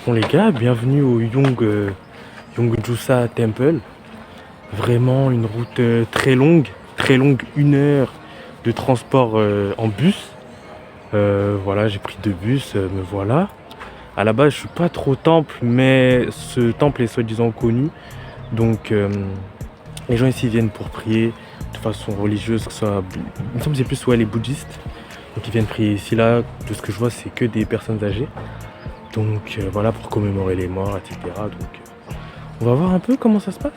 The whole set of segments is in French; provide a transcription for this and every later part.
fond les gars, bienvenue au Yongjusa Temple. Vraiment une route très longue, 1 heure de transport en bus. Voilà, j'ai pris 2 bus, me voilà. À la base, je suis pas trop temple, mais ce temple est soi-disant connu. Donc les gens ici viennent pour prier de façon religieuse, que ce soit, il me semble que c'est plus les bouddhistes. Donc ils viennent prier ici, là, de ce que je vois, c'est que des personnes âgées. Donc voilà, pour commémorer les morts, etc. Donc on va voir un peu comment ça se passe.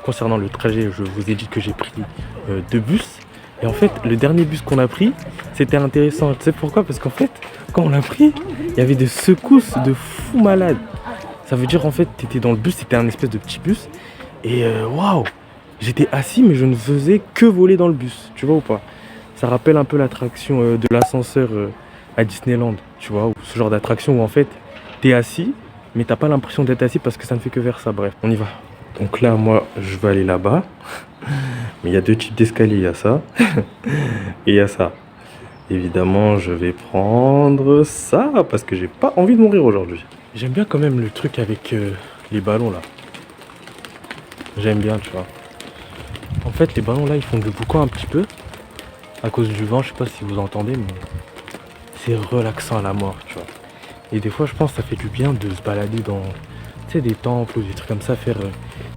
Concernant le trajet, je vous ai dit que j'ai pris 2 bus. Et en fait, le dernier bus qu'on a pris, c'était intéressant. Tu sais pourquoi? Parce qu'en fait, quand on l'a pris, il y avait des secousses de fou malade. Ça veut dire en fait, tu étais dans le bus, c'était un espèce de petit bus. Et waouh, j'étais assis, mais je ne faisais que voler dans le bus. Tu vois ou pas? Ça rappelle un peu l'attraction de l'ascenseur à Disneyland. Tu vois, ou ce genre d'attraction où en fait, tu es assis, mais t'as pas l'impression d'être assis parce que ça ne fait que vers ça. Bref, on y va. Donc là, moi, je vais aller là-bas. Mais il y a 2 types d'escaliers. Il y a ça et il y a ça. Évidemment, je vais prendre ça parce que j'ai pas envie de mourir aujourd'hui. J'aime bien quand même le truc avec les ballons là. J'aime bien, tu vois. En fait, les ballons là, ils font du boucan un petit peu. À cause du vent, je sais pas si vous entendez, mais c'est relaxant à la mort, tu vois. Et des fois, je pense que ça fait du bien de se balader dans, tu sais, des temples ou des trucs comme ça, faire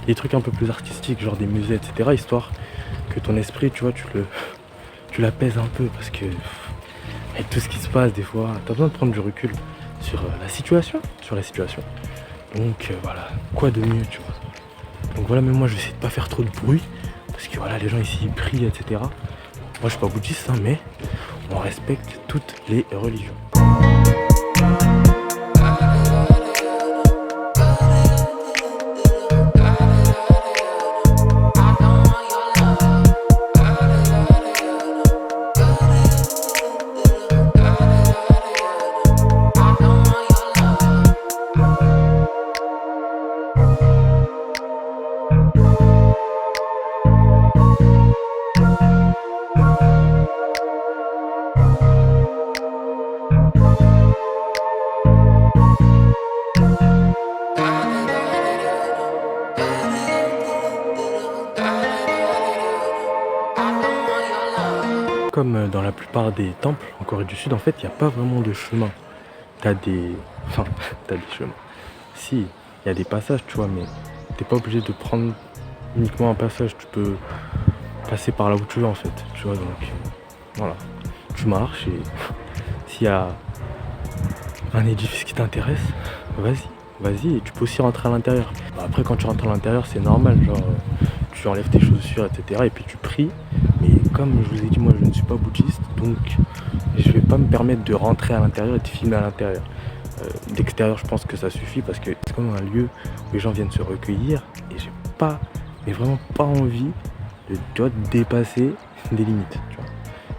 des trucs un peu plus artistiques, genre des musées, etc. Histoire que ton esprit, tu vois, tu l'apaises un peu parce que avec tout ce qui se passe, des fois, t'as besoin de prendre du recul sur la situation, Donc voilà, quoi de mieux, tu vois. Donc voilà, même moi, je vais essayer de pas faire trop de bruit parce que voilà, les gens ici ils prient, etc. Moi, je suis pas bouddhiste, hein, mais on respecte toutes les religions. Comme dans la plupart des temples en Corée du Sud, en fait, il n'y a pas vraiment de chemin. T'as des... Enfin, t'as des chemins. Si, il y a des passages, tu vois, mais t'es pas obligé de prendre uniquement un passage. Tu peux passer par là où tu veux, en fait. Tu vois, donc, voilà. Tu marches et s'il y a un édifice qui t'intéresse, vas-y. Et tu peux aussi rentrer à l'intérieur. Après, quand tu rentres à l'intérieur, c'est normal, genre, tu enlèves tes chaussures, etc. Et puis tu pries. Mais comme je vous ai dit, moi je ne suis pas bouddhiste, donc je vais pas me permettre de rentrer à l'intérieur et de filmer à l'intérieur. D'extérieur, je pense que ça suffit parce que c'est comme un lieu où les gens viennent se recueillir et j'ai pas, mais vraiment pas envie de, tu vois, de dépasser des limites. Tu vois.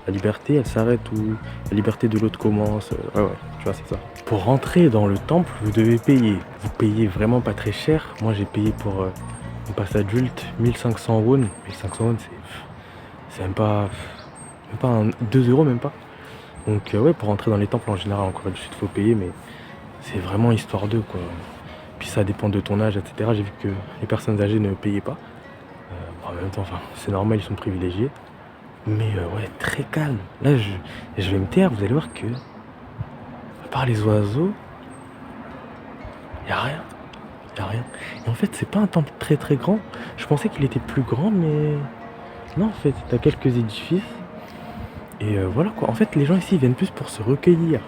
La liberté, elle s'arrête où la liberté de l'autre commence. Ouais, tu vois, c'est ça. Pour rentrer dans le temple, vous devez payer. Vous payez vraiment pas très cher. Moi, j'ai payé pour un pass adulte 1500 won. 1500 won, c'est même pas 2 euros, même pas. Donc ouais, pour rentrer dans les temples en général en Corée du Sud, faut payer, mais c'est vraiment histoire d'eux, quoi. Puis ça dépend de ton âge, etc. J'ai vu que les personnes âgées ne payaient pas. En même temps, enfin, c'est normal, ils sont privilégiés. Mais ouais, très calme. Là, je vais me taire, vous allez voir que, à part les oiseaux, y a rien. Et en fait, c'est pas un temple très très grand. Je pensais qu'il était plus grand, mais non, en fait, t'as quelques édifices. Et voilà quoi. En fait, les gens ici viennent plus pour se recueillir.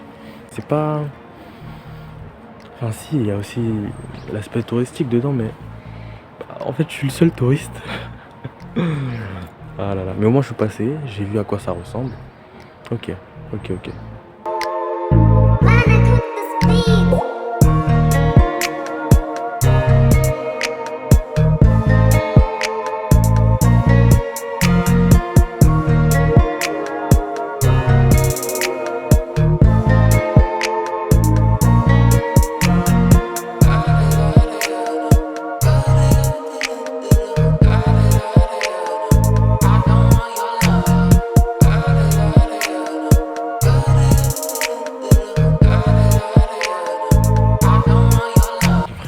C'est pas... Enfin si, il y a aussi l'aspect touristique dedans, mais... En fait, je suis le seul touriste. Ah là là. Mais au moins, je suis passé, j'ai vu à quoi ça ressemble. Ok.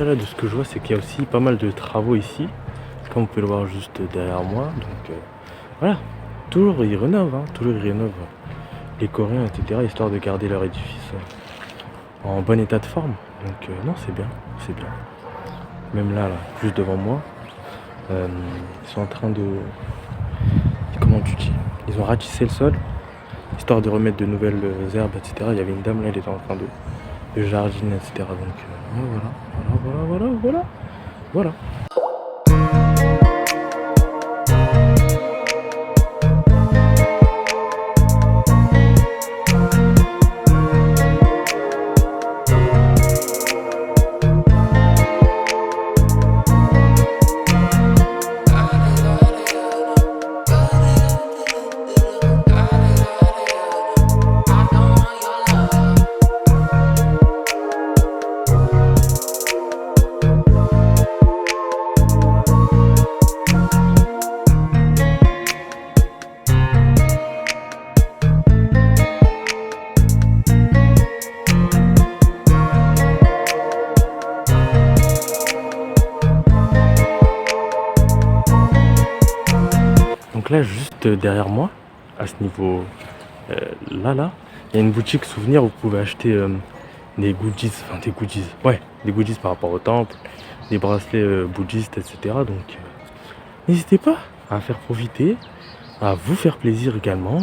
là, de ce que je vois, c'est qu'il y a aussi pas mal de travaux ici. Comme vous pouvez le voir juste derrière moi. Donc voilà, toujours ils rénovent, hein, toujours ils rénovent les Coréens, etc. Histoire de garder leur édifice en bon état de forme. Donc non, c'est bien, c'est bien. Même là, juste devant moi, ils sont en train de... Comment tu dis? Ils ont ratissé le sol, histoire de remettre de nouvelles herbes, etc. Il y avait une dame là, elle était en train de jardiner, etc. Donc voilà. Donc là, juste derrière moi, à ce niveau là, il y a une boutique souvenir où vous pouvez acheter des goodies, des goodies par rapport au temple, des bracelets bouddhistes, etc. Donc n'hésitez pas à faire profiter, à vous faire plaisir également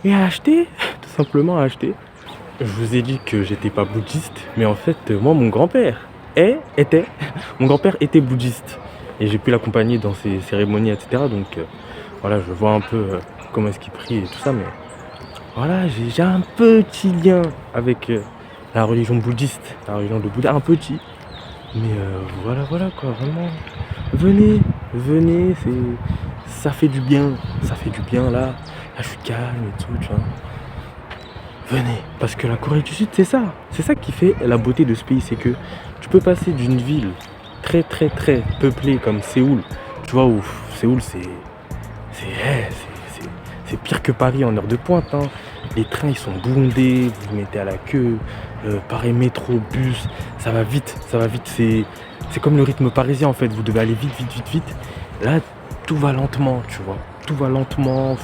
et à acheter, tout simplement à acheter. Je vous ai dit que j'étais pas bouddhiste, mais en fait, moi, mon grand-père était bouddhiste. Et j'ai pu l'accompagner dans ses cérémonies, etc. Donc voilà, je vois un peu comment est-ce qu'il prie et tout ça, mais voilà, j'ai un petit lien avec la religion bouddhiste, la religion de Bouddha, un petit. Mais voilà quoi, vraiment. Venez, ça fait du bien là. Là, je suis calme et tout, tu vois. Venez, parce que la Corée du Sud, c'est ça qui fait la beauté de ce pays, c'est que tu peux passer d'une ville très peuplée comme Séoul, tu vois, où Séoul c'est pire que Paris en heure de pointe, hein. Les trains ils sont bondés, vous vous mettez à la queue, pareil métro, bus, ça va vite, c'est comme le rythme parisien en fait, vous devez aller vite. Là, tout va lentement, tu vois, tout va lentement.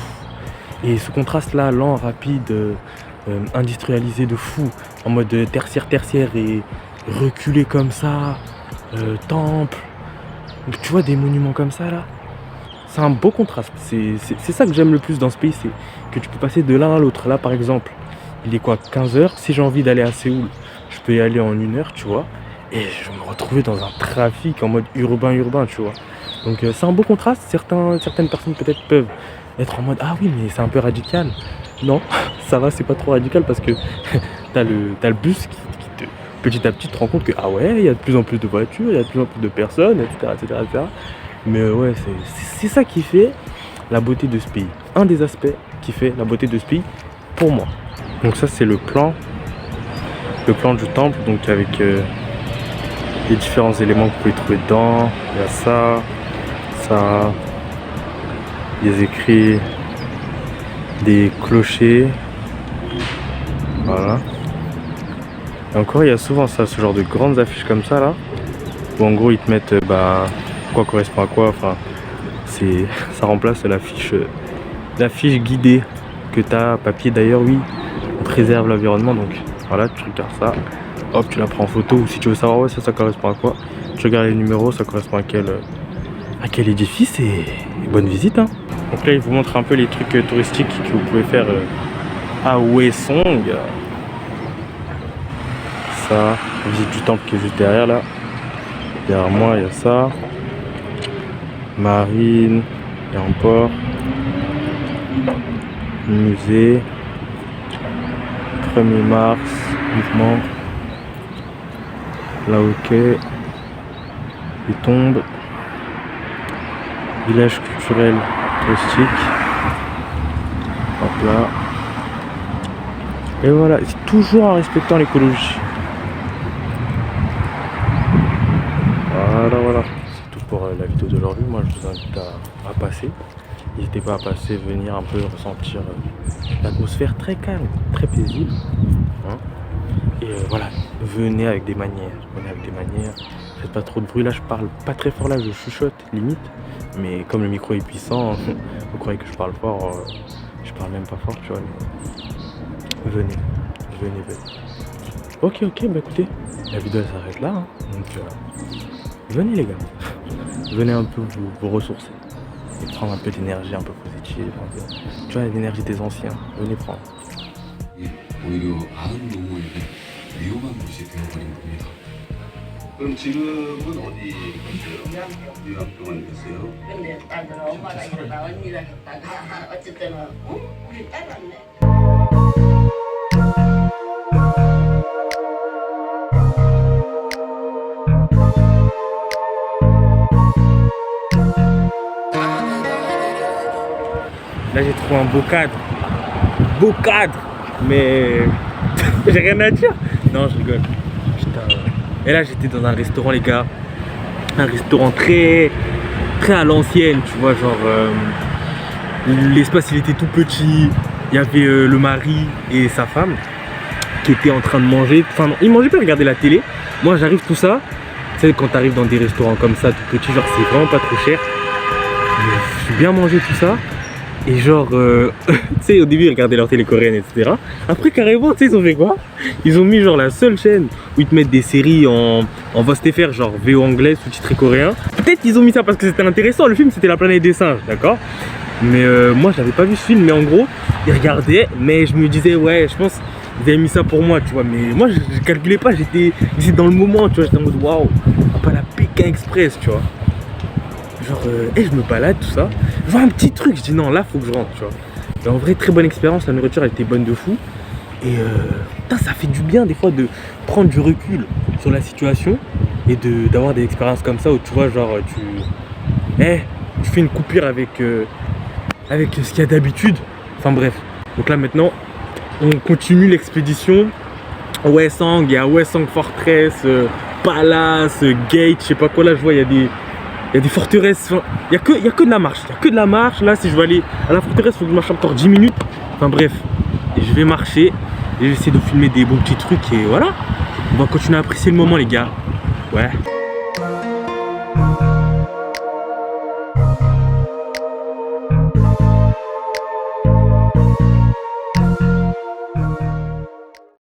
Et ce contraste là, lent, rapide, industrialisé de fou, en mode tertiaire et reculé comme ça, temple, tu vois des monuments comme ça là, c'est un beau contraste, c'est ça que j'aime le plus dans ce pays, c'est que tu peux passer de l'un à l'autre. Là par exemple, il est quoi, 15h, si j'ai envie d'aller à Séoul, je peux y aller en 1 heure, tu vois, et je vais me retrouver dans un trafic en mode urbain, tu vois. Donc c'est un beau contraste, certaines personnes peut-être peuvent être en mode ah oui mais c'est un peu radical. Non, ça va, c'est pas trop radical parce que t'as le bus qui te, petit à petit te rend compte que ah ouais, il y a de plus en plus de voitures, il y a de plus en plus de personnes, etc. Mais ouais, c'est ça qui fait la beauté de ce pays. Un des aspects qui fait la beauté de ce pays pour moi. Donc ça c'est le plan du temple, donc avec les différents éléments que vous pouvez trouver dedans. Il y a ça, des écrits, des clochers, voilà. Et encore il y a souvent ça, ce genre de grandes affiches comme ça là, où en gros ils te mettent quoi correspond à quoi, enfin ça remplace l'affiche guidée que tu as, papier d'ailleurs, oui, on préserve l'environnement, donc voilà, tu regardes ça, hop, tu la prends en photo, ou si tu veux savoir ouais ça correspond à quoi, tu regardes les numéros, ça correspond à quel édifice, et bonne visite, hein. Donc là il vous montre un peu les trucs touristiques que vous pouvez faire à Hwaesong. Ça, visite du temple qui est juste derrière là. Derrière moi il y a ça. Marine, il y a un port. Musée. 1er mars, mouvement. Là ok. Les tombes. Village culturel touristique. Hop là. Et voilà, c'est toujours en respectant l'écologie. Voilà. C'est tout pour la vidéo d'aujourd'hui. Moi je vous invite à passer. N'hésitez pas à passer, venir un peu ressentir l'atmosphère très calme, très paisible, hein. Et voilà, venez avec des manières. Venez avec des manières. Faites pas trop de bruit. Là, je parle pas très fort. Là, je chuchote, limite. Mais comme le micro est puissant, vous croyez que je parle fort. Je parle même pas fort, tu vois. Mais venez. Venez. Ok, bah écoutez, la vidéo elle s'arrête là. Hein. Donc, venez les gars. Venez un peu vous ressourcer. Et prendre un peu d'énergie un peu positive. Tu vois, l'énergie des anciens. Venez prendre. 오히려 아은 농어에게 위험한 곳이 되어버린 겁니다. 그럼 지금은 어디 계세요? 유학 동안 계세요? 근데 딸들은 엄마가 했다 언니가 했다가 어쨌든 우리 딸 왔네. Là j'ai trouvé un beau cadre. Beau cadre. Mais j'ai rien à dire. Non, je rigole. Putain. Et là j'étais dans un restaurant les gars. Un restaurant très à l'ancienne, tu vois, genre l'espace il était tout petit. Il y avait le mari et sa femme qui étaient en train de manger. Enfin non, ils mangeaient pas, ils regardaient la télé. Moi j'arrive tout ça. Tu sais quand t'arrives dans des restaurants comme ça tout petit, genre c'est vraiment pas trop cher. J'ai bien mangé tout ça. Et genre, tu sais, au début, ils regardaient leur télé coréenne, etc. Après, carrément, tu sais, ils ont fait quoi? Ils ont mis genre la seule chaîne où ils te mettent des séries en VOSTFR, genre VO anglais, sous-titré coréen. Peut-être qu'ils ont mis ça parce que c'était intéressant. Le film, c'était La planète des singes, d'accord? Mais moi, j'avais pas vu ce film, mais en gros, ils regardaient, mais je me disais, ouais, je pense qu'ils avaient mis ça pour moi, tu vois. Mais moi, je calculais pas, j'étais dans le moment, tu vois. J'étais en mode, waouh, pas la Pékin Express, tu vois. Genre, je me balade, tout ça. Je vois un petit truc, je dis non, là, faut que je rentre, tu vois. Et en vrai, très bonne expérience, la nourriture, elle était bonne de fou. Et putain, ça fait du bien, des fois, de prendre du recul sur la situation et d'avoir des expériences comme ça où, tu vois, genre, tu fais une coupure avec ce qu'il y a d'habitude. Enfin, bref. Donc là, maintenant, on continue l'expédition. Hwesong, il y a Hwesong Fortress, Palace, Gate, je sais pas quoi, là, je vois, il y a des forteresses, il y a que de la marche. Il y a que de la marche. Là, si je veux aller à la forteresse, il faut que je marche encore 10 minutes. Enfin bref, et je vais marcher et j'essaie de filmer des bons petits trucs et voilà. On va continuer à apprécier le moment les gars. Ouais.